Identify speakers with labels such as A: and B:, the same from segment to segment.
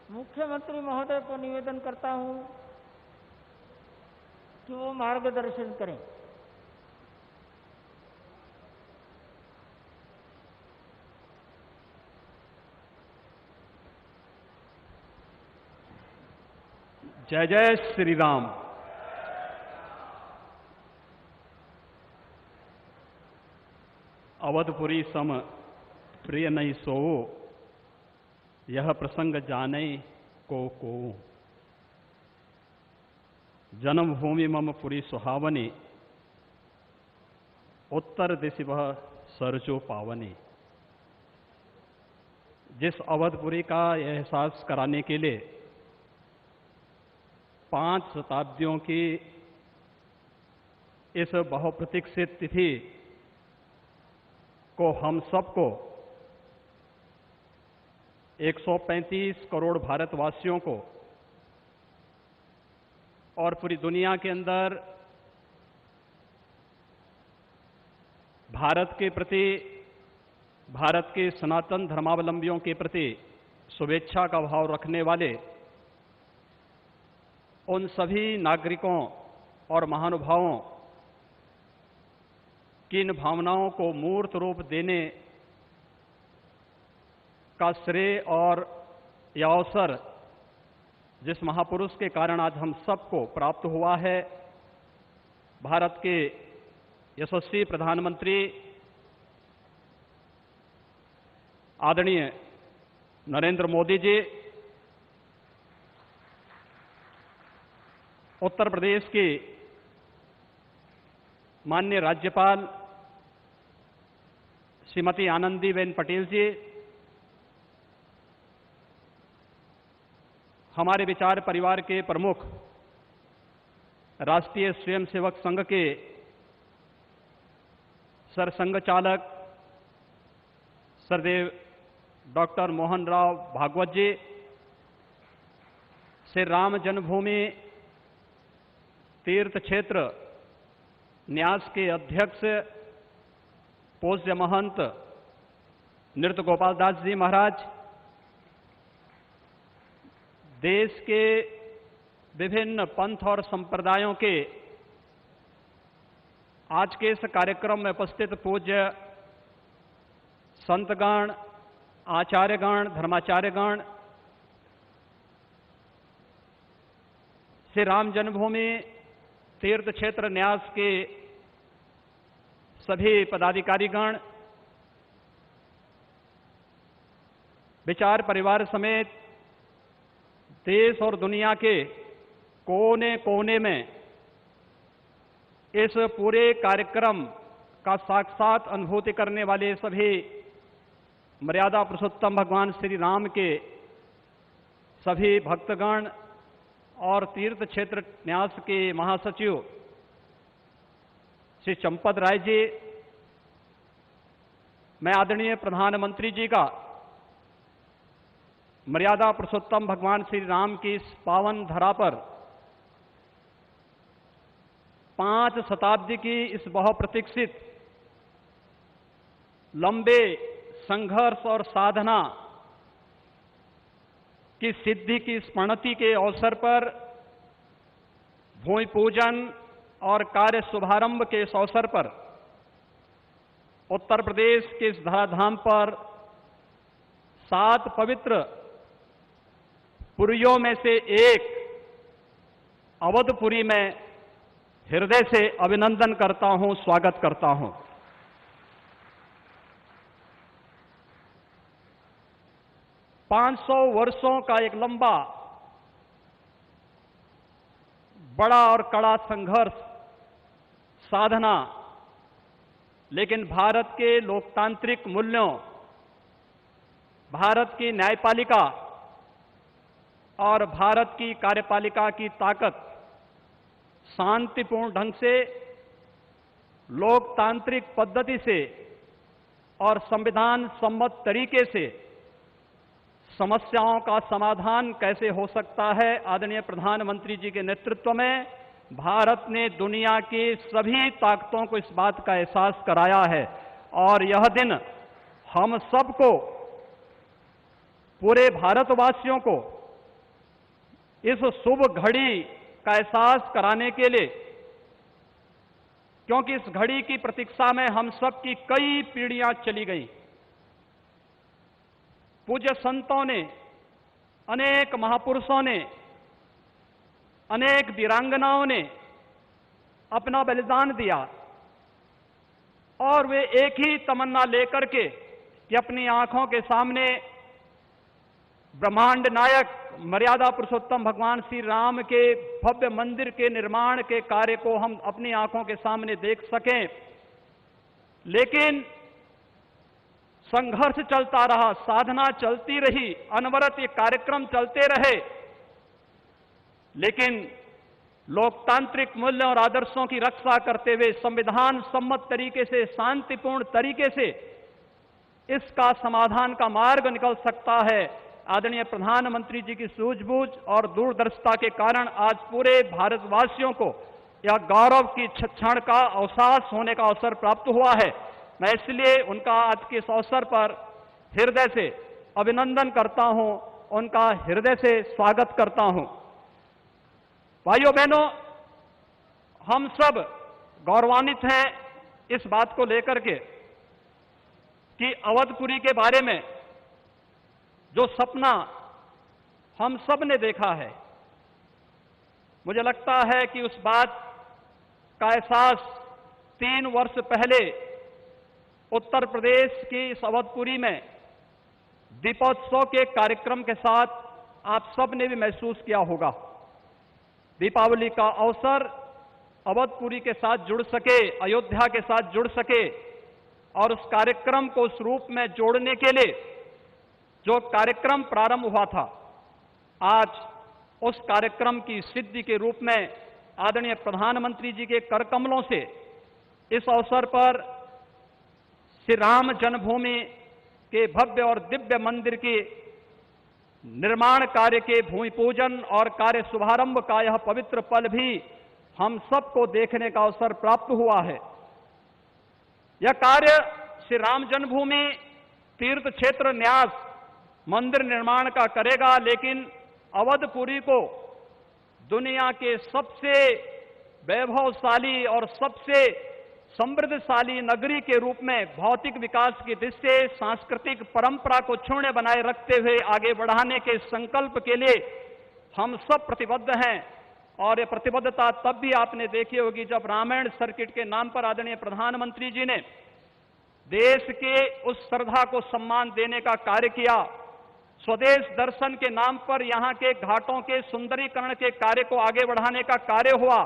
A: मुख्यमंत्री महोदय को निवेदन करता हूं कि वो मार्गदर्शन करें।
B: जय जय श्री राम। अवधपुरी सम प्रिय नहीं सोओ, यह प्रसंग जाने को। जन्मभूमि मम पुरी सुहावनी, उत्तर दिशि वह सरजो पावनी। जिस अवधपुरी का एहसास कराने के लिए 5 शताब्दियों की इस बहुप्रतीक्षित तिथि को हम सबको 135 करोड़ भारतवासियों को और पूरी दुनिया के अंदर भारत के प्रति, भारत के सनातन धर्मावलंबियों के प्रति शुभेच्छा का भाव रखने वाले उन सभी नागरिकों और महानुभावों की इन भावनाओं को मूर्त रूप देने का श्रेय और यह अवसर जिस महापुरुष के कारण आज हम सबको प्राप्त हुआ है, भारत के यशस्वी प्रधानमंत्री आदरणीय नरेंद्र मोदी जी, उत्तर प्रदेश की माननीय राज्यपाल श्रीमती आनंदीबेन पटेल जी, हमारे विचार परिवार के प्रमुख राष्ट्रीय स्वयंसेवक संघ के सरसंघ चालक सरदेव डॉक्टर मोहन राव भागवत जी, श्री राम जन्मभूमि तीर्थ क्षेत्र न्यास के अध्यक्ष पूज्य महंत नृत्य गोपाल दास जी महाराज, देश के विभिन्न पंथ और संप्रदायों के आज के इस कार्यक्रम में उपस्थित पूज्य संतगण, आचार्यगण, धर्माचार्यगण, श्री राम जन्मभूमि तीर्थ क्षेत्र न्यास के सभी पदाधिकारीगण, विचार परिवार समेत देश और दुनिया के कोने कोने में इस पूरे कार्यक्रम का साक्षात अनुभूति करने वाले सभी मर्यादा पुरुषोत्तम भगवान श्री राम के सभी भक्तगण और तीर्थ क्षेत्र न्यास के महासचिव श्री चंपत राय जी, मैं आदरणीय प्रधानमंत्री जी का मर्यादा पुरुषोत्तम भगवान श्री राम की इस पावन धरा पर 5 शताब्दी की इस बहुप्रतीक्षित लंबे संघर्ष और साधना की सिद्धि की स्मृति के अवसर पर भूमि पूजन और कार्य शुभारंभ के इस अवसर पर उत्तर प्रदेश के इस धराधाम पर 7 पवित्र पुरियों में से एक अवधपुरी में हृदय से अभिनंदन करता हूं, स्वागत करता हूं। पांच 500 वर्षों का एक लंबा, बड़ा और कड़ा संघर्ष, साधना, लेकिन भारत के लोकतांत्रिक मूल्यों, भारत की न्यायपालिका और भारत की कार्यपालिका की ताकत शांतिपूर्ण ढंग से, लोकतांत्रिक पद्धति से और संविधान सम्मत तरीके से समस्याओं का समाधान कैसे हो सकता है, आदरणीय प्रधानमंत्री जी के नेतृत्व में भारत ने दुनिया की सभी ताकतों को इस बात का एहसास कराया है। और यह दिन हम सबको, पूरे भारतवासियों को इस शुभ घड़ी का एहसास कराने के लिए, क्योंकि इस घड़ी की प्रतीक्षा में हम सब की कई पीढ़ियां चली गई। पूज्य संतों ने, अनेक महापुरुषों ने, अनेक वीरांगनाओं ने अपना बलिदान दिया और वे एक ही तमन्ना लेकर के कि अपनी आंखों के सामने ब्रह्मांड नायक मर्यादा पुरुषोत्तम भगवान श्री राम के भव्य मंदिर के निर्माण के कार्य को हम अपनी आंखों के सामने देख सकें। लेकिन संघर्ष चलता रहा, साधना चलती रही, अनवरत ये कार्यक्रम चलते रहे, लेकिन लोकतांत्रिक मूल्यों और आदर्शों की रक्षा करते हुए संविधान सम्मत तरीके से, शांतिपूर्ण तरीके से इसका समाधान का मार्ग निकल सकता है। आदरणीय प्रधानमंत्री जी की सूझबूझ और दूरदर्शिता के कारण आज पूरे भारतवासियों को यह गौरव की क्षण का अवकाश होने का अवसर प्राप्त हुआ है। मैं इसलिए उनका आज के इस अवसर पर हृदय से अभिनंदन करता हूं, उनका हृदय से स्वागत करता हूं। भाइयों बहनों, हम सब गौरवान्वित हैं इस बात को लेकर के कि अवधपुरी के बारे में जो सपना हम सब ने देखा है, मुझे लगता है कि उस बात का एहसास 3 वर्ष पहले उत्तर प्रदेश की इस अवधपुरी में दीपोत्सव के कार्यक्रम के साथ आप सब ने भी महसूस किया होगा। दीपावली का अवसर अवधपुरी के साथ जुड़ सके, अयोध्या के साथ जुड़ सके और उस कार्यक्रम को उस रूप में जोड़ने के लिए जो कार्यक्रम प्रारंभ हुआ था, आज उस कार्यक्रम की सिद्धि के रूप में आदरणीय प्रधानमंत्री जी के कर कमलों से इस अवसर पर श्री राम जन्मभूमि के भव्य और दिव्य मंदिर के निर्माण कार्य के भूमि पूजन और कार्य शुभारंभ का यह पवित्र पल भी हम सबको देखने का अवसर प्राप्त हुआ है। यह कार्य श्री राम जन्मभूमि तीर्थ क्षेत्र न्यास मंदिर निर्माण का करेगा, लेकिन अवधपुरी को दुनिया के सबसे वैभवशाली और सबसे समृद्धशाली नगरी के रूप में भौतिक विकास की दृष्टि से सांस्कृतिक परंपरा को क्षुण्ण बनाए रखते हुए आगे बढ़ाने के संकल्प के लिए हम सब प्रतिबद्ध हैं। और ये प्रतिबद्धता तब भी आपने देखी होगी जब रामायण सर्किट के नाम पर आदरणीय प्रधानमंत्री जी ने देश के उस श्रद्धा को सम्मान देने का कार्य किया। स्वदेश दर्शन के नाम पर यहां के घाटों के सुंदरीकरण के कार्य को आगे बढ़ाने का कार्य हुआ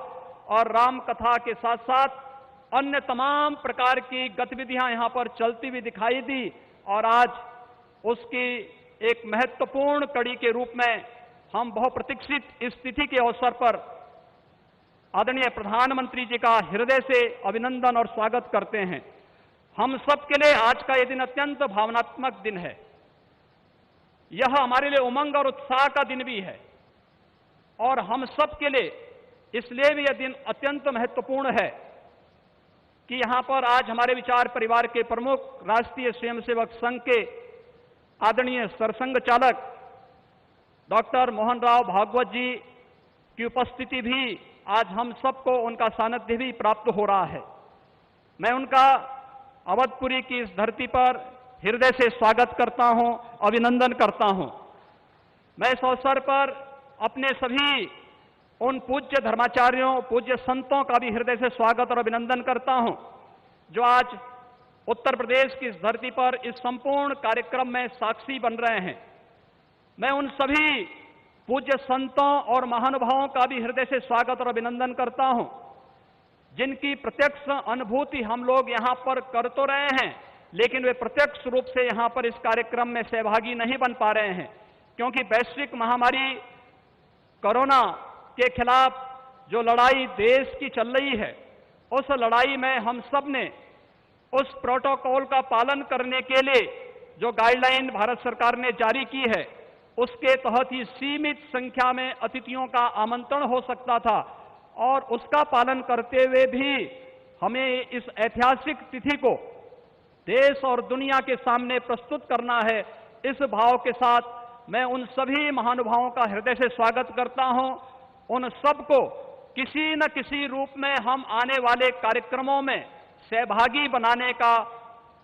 B: और राम कथा के साथ साथ अन्य तमाम प्रकार की गतिविधियां यहां पर चलती हुई दिखाई दी और आज उसकी एक महत्वपूर्ण कड़ी के रूप में हम बहुप्रतीक्षित स्थिति के अवसर पर आदरणीय प्रधानमंत्री जी का हृदय से अभिनंदन और स्वागत करते हैं। हम सबके लिए आज का यह दिन अत्यंत भावनात्मक दिन है। यह हमारे लिए उमंग और उत्साह का दिन भी है और हम सबके लिए इसलिए भी यह दिन अत्यंत महत्वपूर्ण है कि यहां पर आज हमारे विचार परिवार के प्रमुख राष्ट्रीय स्वयंसेवक संघ के आदरणीय सरसंघ चालक डॉक्टर मोहन राव भागवत जी की उपस्थिति भी आज हम सबको उनका सानिध्य भी प्राप्त हो रहा है। मैं उनका अवधपुरी की इस धरती पर हृदय से स्वागत करता हूं, अभिनंदन करता हूं। मैं इस अवसर पर अपने सभी उन पूज्य धर्माचार्यों, पूज्य संतों का भी हृदय से स्वागत और अभिनंदन करता हूं जो आज उत्तर प्रदेश की इस धरती पर इस संपूर्ण कार्यक्रम में साक्षी बन रहे हैं। मैं उन सभी पूज्य संतों और महानुभावों का भी हृदय से स्वागत और अभिनंदन करता हूं जिनकी प्रत्यक्ष अनुभूति हम लोग यहां पर कर तो रहे हैं, लेकिन वे प्रत्यक्ष रूप से यहां पर इस कार्यक्रम में सहभागी नहीं बन पा रहे हैं क्योंकि वैश्विक महामारी कोरोना के खिलाफ जो लड़ाई देश की चल रही है, उस लड़ाई में हम सब ने उस प्रोटोकॉल का पालन करने के लिए जो गाइडलाइन भारत सरकार ने जारी की है, उसके तहत ही सीमित संख्या में अतिथियों का आमंत्रण हो सकता था और उसका पालन करते हुए भी हमें इस ऐतिहासिक तिथि को देश और दुनिया के सामने प्रस्तुत करना है। इस भाव के साथ मैं उन सभी महानुभावों का हृदय से स्वागत करता हूं। उन सबको किसी न किसी रूप में हम आने वाले कार्यक्रमों में सहभागी बनाने का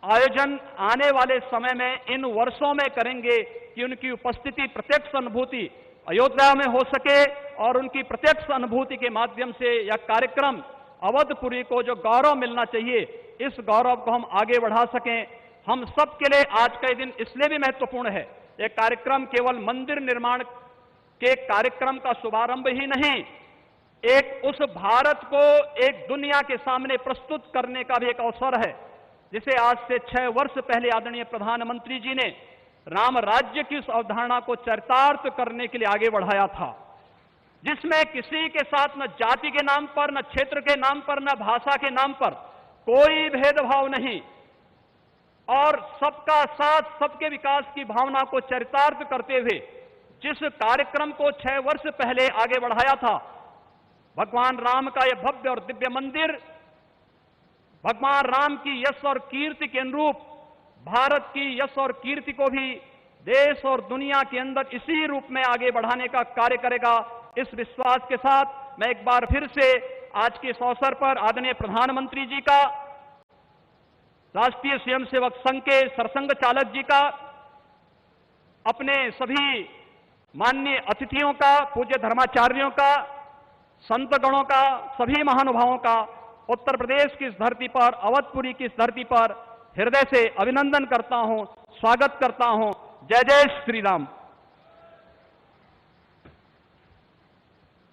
B: आयोजन आने वाले समय में इन वर्षों में करेंगे कि उनकी उपस्थिति, प्रत्यक्ष अनुभूति अयोध्या में हो सके और उनकी प्रत्यक्ष अनुभूति के माध्यम से यह कार्यक्रम अवधपुरी को जो गौरव मिलना चाहिए, इस गौरव को हम आगे बढ़ा सकें। हम सब के लिए आज का दिन इसलिए भी महत्वपूर्ण है। यह कार्यक्रम केवल मंदिर निर्माण के कार्यक्रम का शुभारंभ ही नहीं, एक उस भारत को एक दुनिया के सामने प्रस्तुत करने का भी एक अवसर है, जिसे आज से 6 वर्ष पहले आदरणीय प्रधानमंत्री जी ने राम राज्य की उस अवधारणा को चरितार्थ करने के लिए आगे बढ़ाया था, जिसमें किसी के साथ न जाति के नाम पर, न क्षेत्र के नाम पर, न भाषा के नाम पर कोई भेदभाव नहीं और सबका साथ, सबके विकास की भावना को चरितार्थ करते हुए जिस कार्यक्रम को 6 वर्ष पहले आगे बढ़ाया था, भगवान राम का यह भव्य और दिव्य मंदिर भगवान राम की यश और कीर्ति के अनुरूप भारत की यश और कीर्ति को भी देश और दुनिया के अंदर इसी रूप में आगे बढ़ाने का कार्य करेगा। इस विश्वास के साथ मैं एक बार फिर से आज के इस अवसर पर आदरणीय प्रधानमंत्री जी का, राष्ट्रीय स्वयंसेवक संघ के सरसंघ चालक जी का, अपने सभी माननीय अतिथियों का, पूज्य धर्माचार्यों का, संतगणों का, सभी महानुभावों का उत्तर प्रदेश की इस धरती पर, अवधपुरी की इस धरती पर हृदय से अभिनंदन करता हूं, स्वागत करता हूं। जय जय श्री राम।